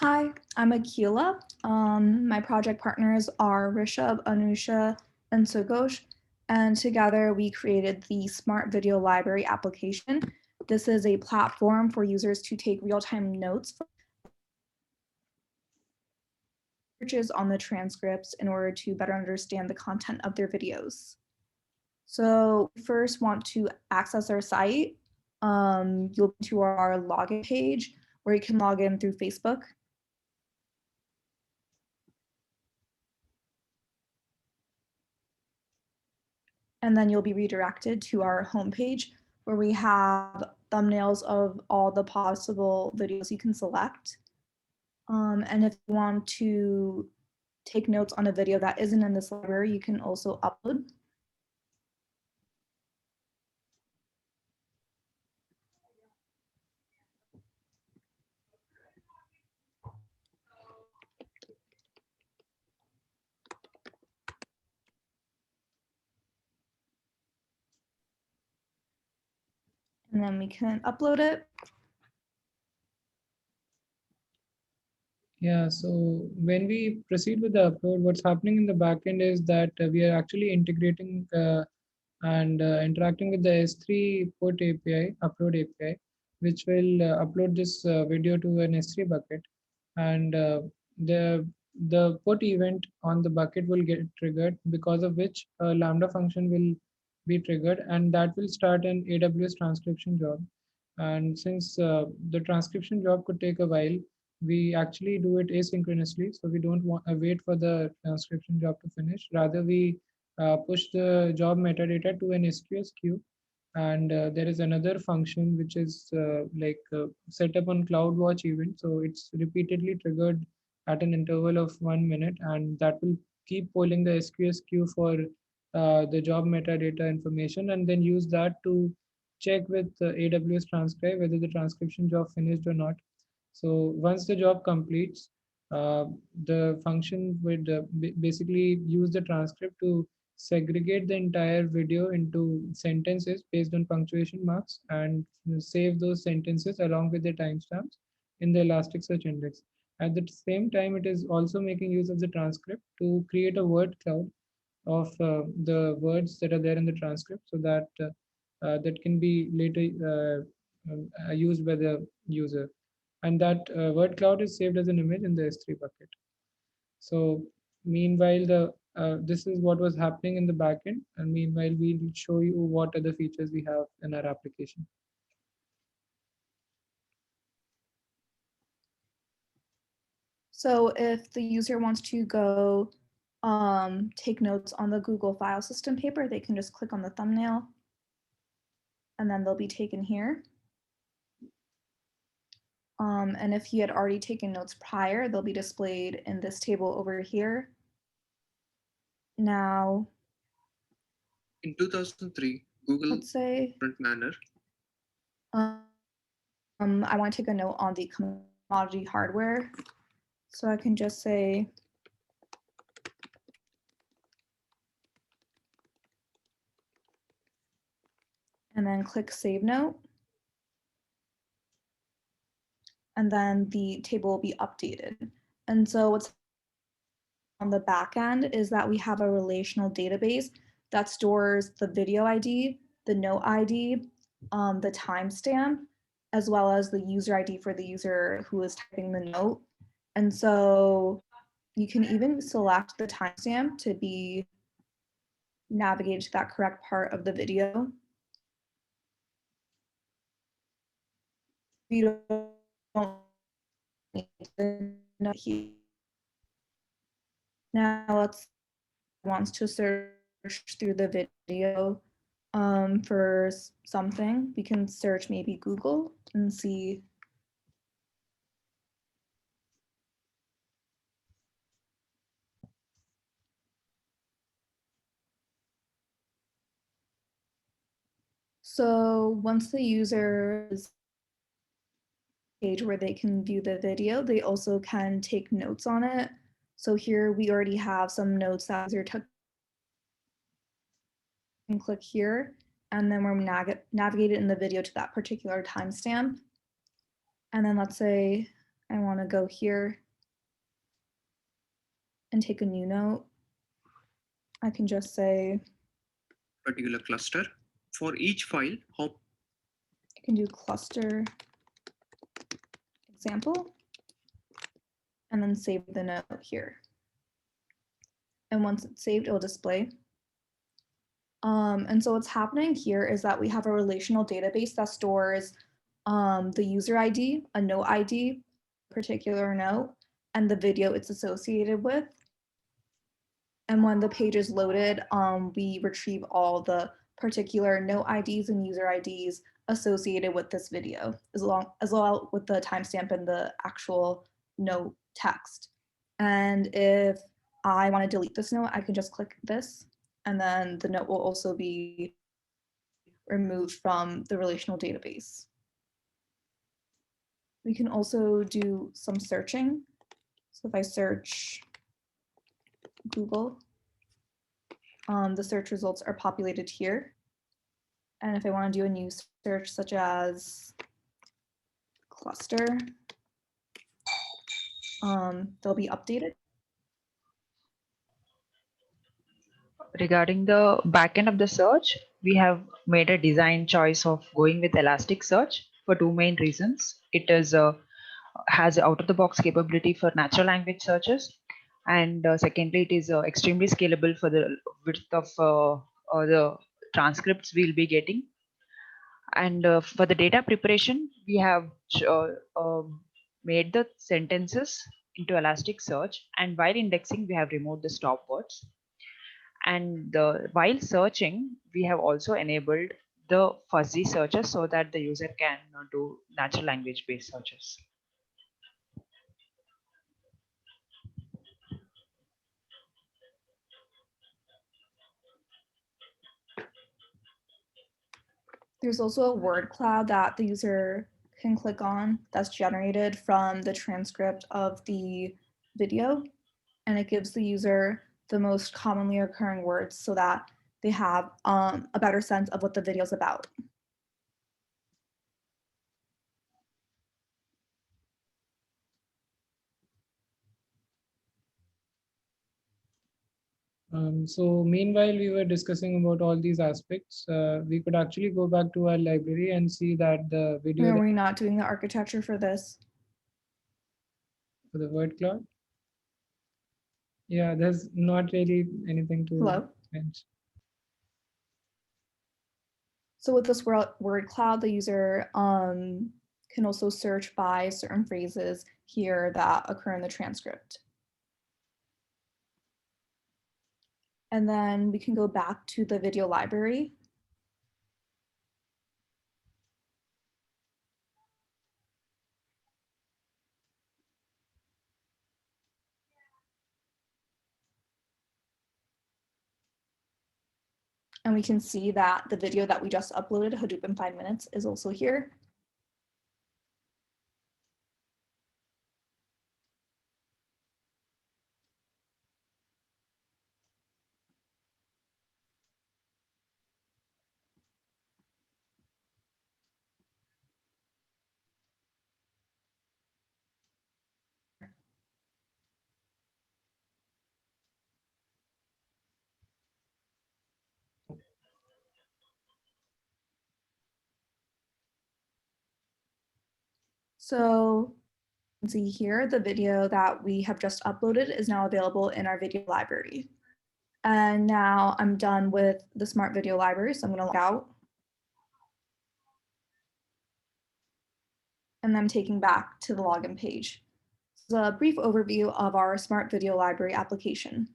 Hi, I'm Akila. My project partners are Rishabh, Anusha, and Sugosh, and together we created the Smart Video Library application. This is a platform for users to take real-time notes on the transcripts in order to better understand the content of their videos. So first want to access our site. You'll go to our login page where you can log in through Facebook. And then you'll be redirected to our homepage where we have thumbnails of all the possible videos you can select. And if you want to take notes on a video that isn't in this library, you can also upload. And then we can upload it. Yeah, so when we proceed with the upload, what's happening in the backend is that we are actually integrating and interacting with the S3 put API, upload API, which will upload this video to an S3 bucket, and the put event on the bucket will get triggered, because of which a Lambda function will be triggered, and that will start an AWS transcription job. And since the transcription job could take a while, we actually do it asynchronously. So we don't want wait for the transcription job to finish. Rather, we push the job metadata to an SQS queue. And there is another function which is set up on CloudWatch event. So it's repeatedly triggered at an interval of 1 minute, and that will keep polling the SQS queue for the job metadata information, and then use that to check with AWS Transcribe whether the transcription job finished or not. So once the job completes, uh, the function would basically use the transcript to segregate the entire video into sentences based on punctuation marks, and save those sentences along with the timestamps in the Elasticsearch index. At the same time, it is also making use of the transcript to create a word cloud of the words that are there in the transcript, so that that can be later used by the user. And that word cloud is saved as an image in the S3 bucket. So meanwhile, the this is what was happening in the backend, and meanwhile we'll show you what other features we have in our application. So if the user wants to go take notes on the Google file system paper, they can just click on the thumbnail and then they'll be taken here. And if he had already taken notes prior, they'll be displayed in this table over here. Now, in 2003, Google let's say different manner. I want to take a note on the commodity hardware. So I can just say, and then click Save Note. And then the table will be updated. And so what's on the back end is that we have a relational database that stores the video ID, the note ID, the timestamp, as well as the user ID for the user who is typing the note. And so you can even select the timestamp to be navigated to that correct part of the video. You don't need to know here. Now let's wants to search through the video for something. We can search maybe Google and see. So once the user is page where they can view the video, they also can take notes on it. So here we already have some notes that user took. And click here, and then we're navigated in the video to that particular timestamp. And then let's say I want to go here and take a new note, I can just say, particular cluster. For each file, hop I can do cluster example and then save the note here. And once it's saved, it'll display. And so what's happening here is that we have a relational database that stores the user ID, a note ID, particular note, and the video it's associated with. And when the page is loaded, we retrieve all the particular note IDs and user IDs associated with this video, as well with the timestamp and the actual note text. And if I want to delete this note, I can just click this, and then the note will also be removed from the relational database. We can also do some searching. So if I search Google, the search results are populated here. And if I want to do a new search such as cluster, they'll be updated. Regarding the backend of the search, we have made a design choice of going with Elasticsearch for two main reasons. It is has out-of-the-box capability for natural language searches, and secondly, it is extremely scalable for the width of the transcripts we'll be getting. And for the data preparation, we have made the sentences into Elasticsearch, and while indexing, we have removed the stop words. And while searching, we have also enabled the fuzzy searches so that the user can do natural language based searches. There's also a word cloud that the user can click on that's generated from the transcript of the video. And it gives the user the most commonly occurring words so that they have a better sense of what the video is about. So meanwhile, we were discussing about all these aspects. We could actually go back to our library and see that the video We're not doing the architecture for this. for the word cloud. Yeah, there's not really anything to mention. So with this word cloud, the user can also search by certain phrases here that occur in the transcript. And then we can go back to the video library. And we can see that the video that we just uploaded, Hadoop in 5 minutes, is also here. So you can see here, the video that we have just uploaded is now available in our video library. And now I'm done with the Smart Video Library, so I'm going to log out. And I'm taking back to the login page. This is a brief overview of our Smart Video Library application.